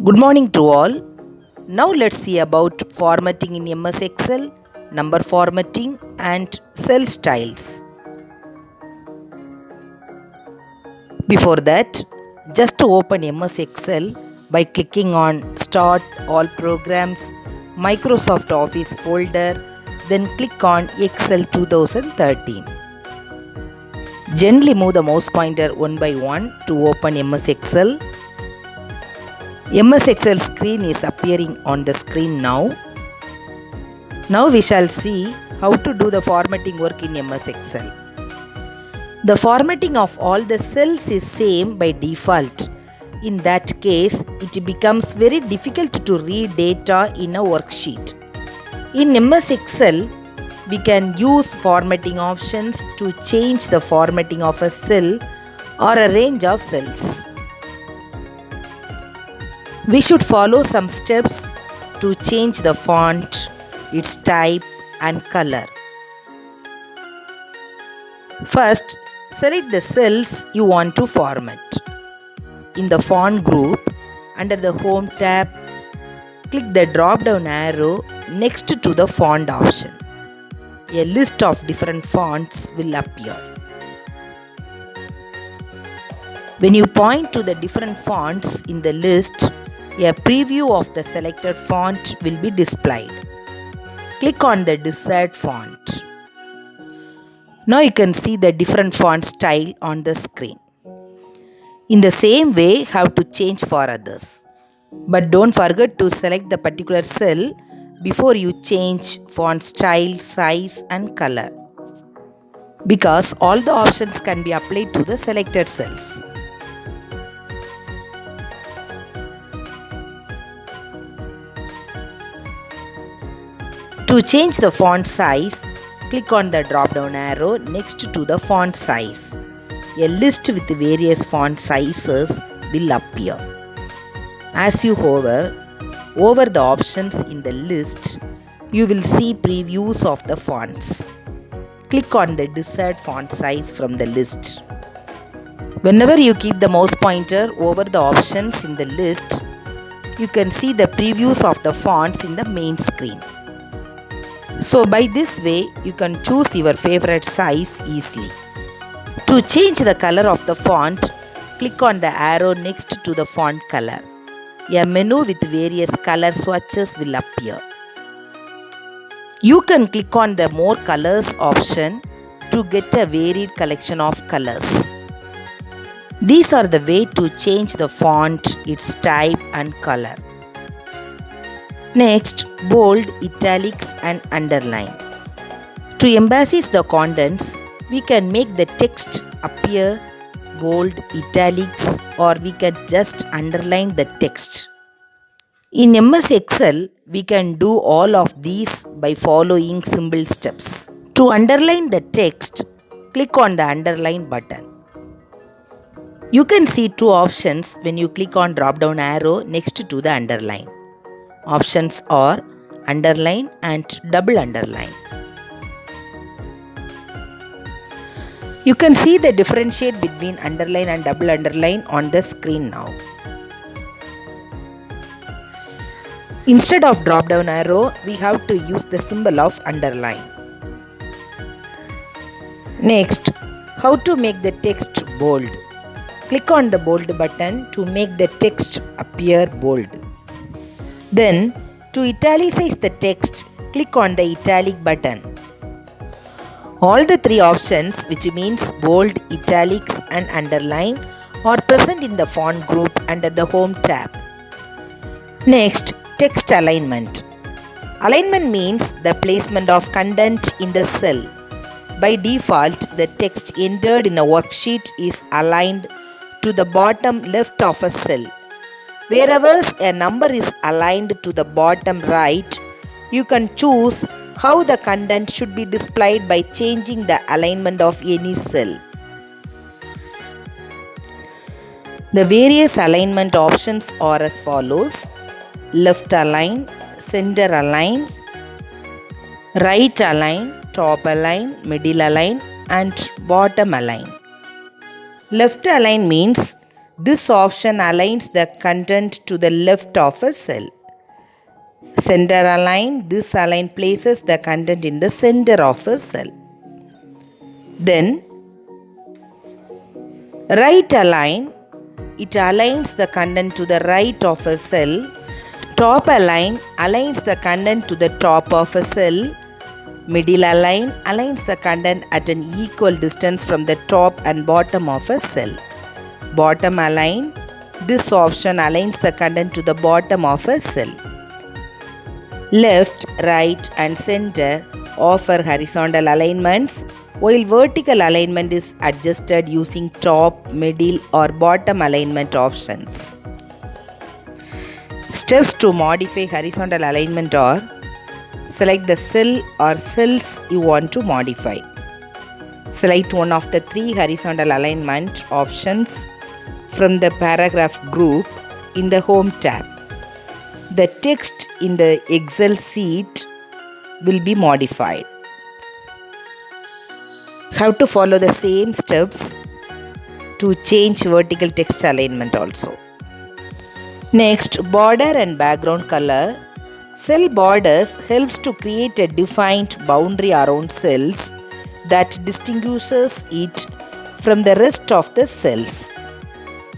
Good morning to all. Now let's see about formatting in MS Excel, number formatting and cell styles. Before that, just to open MS Excel by clicking on Start All Programs, Microsoft Office folder, then click on Excel 2013. Gently move the mouse pointer one by one to open MS Excel. MS Excel screen is appearing on the screen now. Now we shall see how to do the formatting work in MS Excel. The formatting of all the cells is same by default. In that case, it becomes very difficult to read data in a worksheet. In MS Excel, we can use formatting options to change the formatting of a cell or a range of cells. We should follow some steps to change the font, its type and color. First, select the cells you want to format. In the font group, under the Home tab, click the drop-down arrow next to the font option. A list of different fonts will appear. When you point to the different fonts in the list, a preview of the selected font will be displayed. Click on the desired font. Now you can see the different font style on the screen. In the same way, have to change for others. But don't forget to select the particular cell before you change font style, size and color, because all the options can be applied to the selected cells. To change the font size, click on the drop-down arrow next to the font size. A list with various font sizes will appear. As you hover over the options in the list, you will see previews of the fonts. Click on the desired font size from the list. Whenever you keep the mouse pointer over the options in the list, you can see the previews of the fonts in the main screen. So by this way, you can choose your favorite size easily. To change the color of the font, click on the arrow next to the font color. A menu with various color swatches will appear. You can click on the More Colors option to get a varied collection of colors. These are the way to change the font, its type and color. Next, bold, italics and underline. To emphasize the contents, we can make the text appear bold, italics, or we can just underline the text. In MS Excel, we can do all of these by following simple steps. To underline the text, click on the underline button. You can see two options when you click on drop-down arrow next to the underline. Options are underline and double underline. You can see the differentiate between underline and double underline on the screen now. Instead of drop-down arrow, we have to use the symbol of underline. Next, how to make the text bold. Click on the bold button to make the text appear bold. Then, to italicize the text, click on the italic button. All the three options, which means bold, italics and underline, are present in the font group under the Home tab. Next, text alignment. Alignment means the placement of content in the cell. By default, the text entered in a worksheet is aligned to the bottom left of a cell. Wherever a number is aligned to the bottom right, you can choose how the content should be displayed by changing the alignment of any cell. The various alignment options are as follows: left align, center align, right align, top align, middle align and bottom align. Left align means This option aligns the content to the left of a cell. Center align, this align places the content in the center of a cell. Then right align, it aligns the content to the right of a cell. Top align aligns the content to the top of a cell. Middle align aligns the content at an equal distance from the top and bottom of a cell. Bottom align, this option aligns the content to the bottom of a cell. Left, right and center offer horizontal alignments, while vertical alignment is adjusted using top, middle or bottom alignment options. Steps to modify horizontal alignment are: select the cell or cells you want to modify. Select one of the three horizontal alignment options from the paragraph group in the Home tab. The text in the Excel sheet will be modified. Have to follow the same steps to change vertical text alignment also. Next, border and background color. Cell borders helps to create a defined boundary around cells that distinguishes it from the rest of the cells.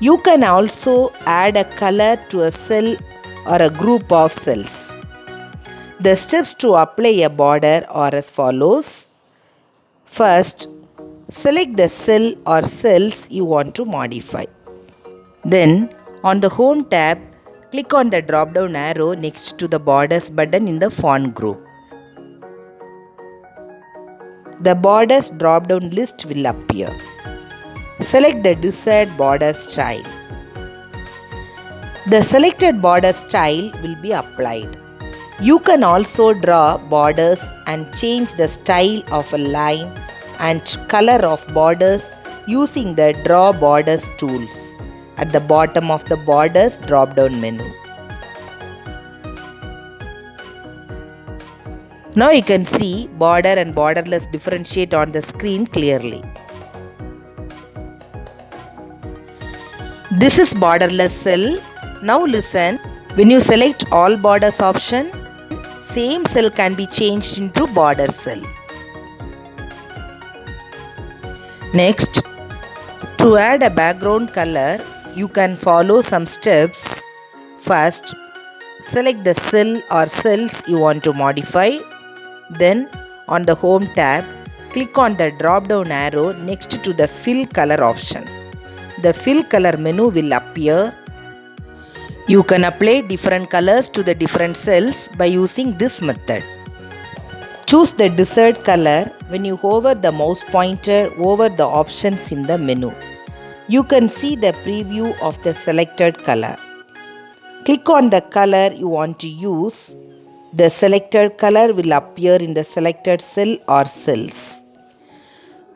You can also add a color to a cell or a group of cells. The steps to apply a border are as follows. First, select the cell or cells you want to modify. Then, on the Home tab, click on the drop-down arrow next to the Borders button in the font group. The Borders drop-down list will appear. Select the desired border style. The selected border style will be applied. You can also draw borders and change the style of a line and color of borders using the Draw Borders tools at the bottom of the Borders drop-down menu. Now you can see border and borderless differentiate on the screen clearly. This is borderless cell. Now listen, when you select all borders option, same cell can be changed into border cell. Next, to add a background color, you can follow some steps. First, select the cell or cells you want to modify. Then, on the Home tab, click on the drop-down arrow next to the Fill Color option. The Fill Color menu will appear. You can apply different colors to the different cells by using this method. Choose the desired color when you hover the mouse pointer over the options in the menu. You can see the preview of the selected color. Click on the color you want to use. The selected color will appear in the selected cell or cells.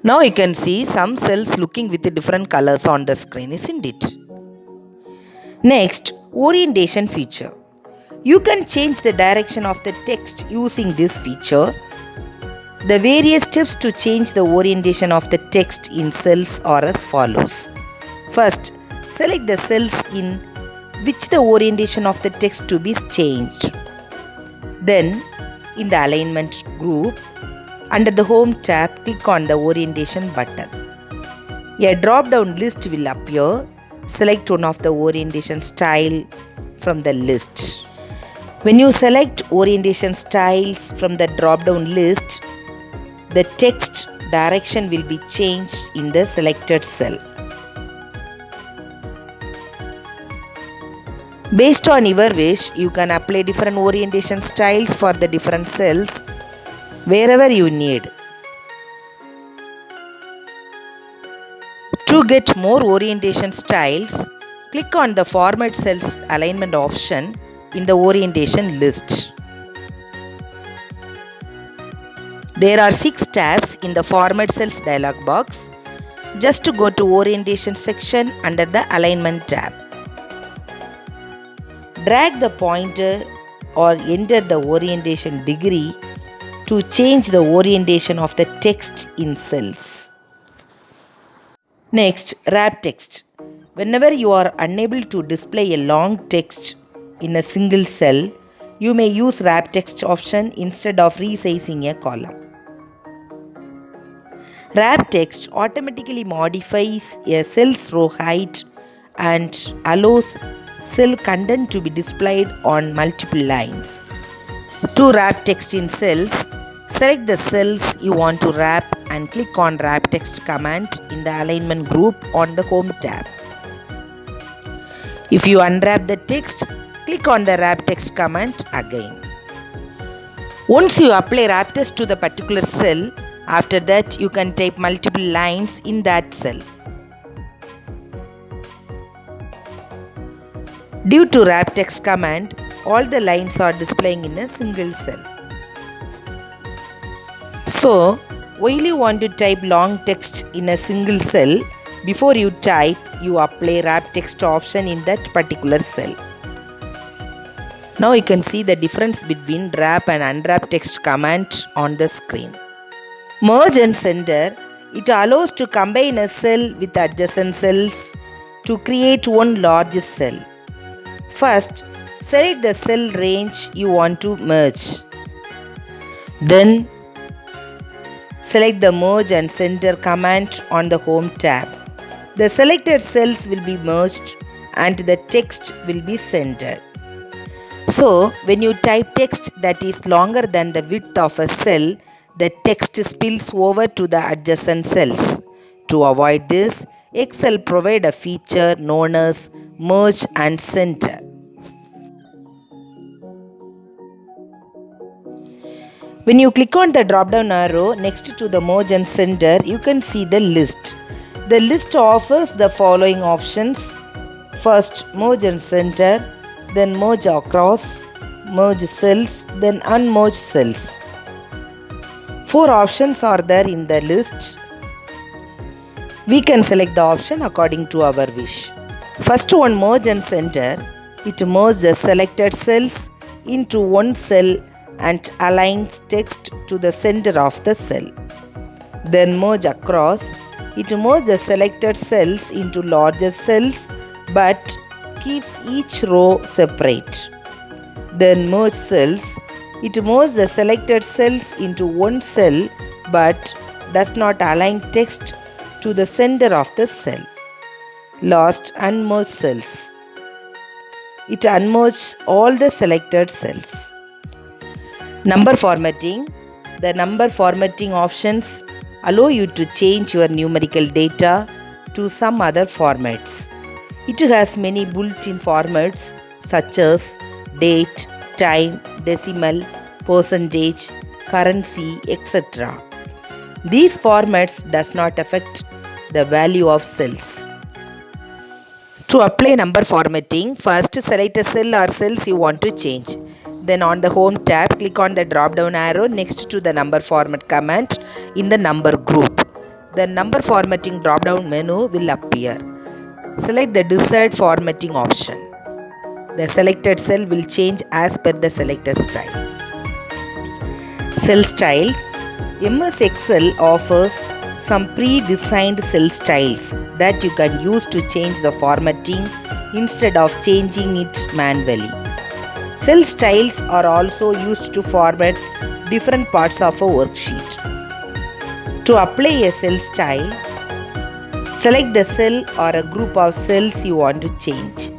Now you can see some cells looking with different colors on the screen, isn't it? Next, orientation feature. You can change the direction of the text using this feature. The various steps to change the orientation of the text in cells are as follows. First, select the cells in which the orientation of the text to be changed. Then, in the alignment group, under the Home tab, click on the orientation button. A drop-down list will appear. Select one of the orientation style from the list. When you select orientation styles from the drop-down list, the text direction will be changed in the selected cell. Based on your wish, you can apply different orientation styles for the different cells wherever you need. To get more orientation styles, click on the Format Cells Alignment option in the orientation list. There are 6 tabs in the Format Cells dialog box. Just to go to Orientation section under the Alignment tab. Drag the pointer or enter the orientation degree to change the orientation of the text in cells. Next, wrap text. Whenever you are unable to display a long text in a single cell, you may use wrap text option instead of resizing a column. Wrap text automatically modifies a cell's row height and allows cell content to be displayed on multiple lines. To wrap text in cells, select the cells you want to wrap and click on Wrap Text command in the alignment group on the Home tab. If you unwrap the text, click on the Wrap Text command again. Once you apply wrap text to the particular cell, after that you can type multiple lines in that cell. Due to wrap text command, all the lines are displaying in a single cell. So, while you want to type long text in a single cell, before you type, you apply wrap text option in that particular cell. Now you can see the difference between wrap and unwrap text command on the screen. Merge and center, it allows to combine a cell with adjacent cells to create one large cell. First, select the cell range you want to merge. Then, select the Merge and Center command on the Home tab. The selected cells will be merged and the text will be centered. So, when you type text that is longer than the width of a cell, the text spills over to the adjacent cells. To avoid this, Excel provides a feature known as Merge and Center. When you click on the drop-down arrow next to the Merge and Center, you can see the list. The list offers the following options. First, Merge and Center, then Merge Across, Merge Cells, then Unmerge Cells. 4 options are there in the list. We can select the option according to our wish. First one, Merge and Center. It merges the selected cells into one cell and aligns text to the center of the cell. Then Merge Across. It merges the selected cells into larger cells but keeps each row separate. Then Merge Cells. It merges the selected cells into one cell but does not align text to the center of the cell. Last, Unmerge Cells. It unmerges all the selected cells. Number formatting. The number formatting options allow you to change your numerical data to some other formats. It has many built-in formats such as date, time, decimal, percentage, currency, etc. These formats does not affect the value of cells. To apply number formatting, first select a cell or cells you want to change. Then on the Home tab, click on the drop-down arrow next to the number format command in the number group. The number formatting drop-down menu will appear. Select the desired formatting option. The selected cell will change as per the selected style. Cell styles. MS Excel offers some pre-designed cell styles that you can use to change the formatting instead of changing it manually. Cell styles are also used to format different parts of a worksheet. To apply a cell style, select the cell or a group of cells you want to change.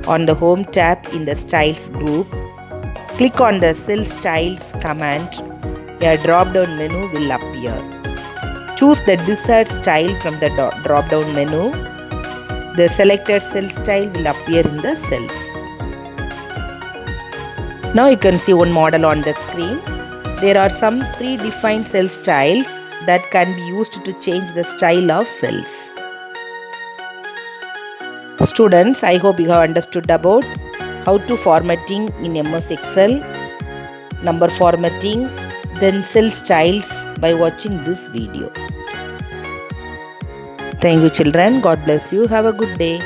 On the Home tab in the Styles group, click on the Cell Styles command. A drop-down menu will appear. Choose the desired style from the drop-down menu. The selected cell style will appear in the cells. Now you can see one model on the screen. There are some predefined cell styles that can be used to change the style of cells. Students, I hope you have understood about how to formatting in MS Excel, number formatting, then cell styles by watching this video. Thank you children. God bless you. Have a good day.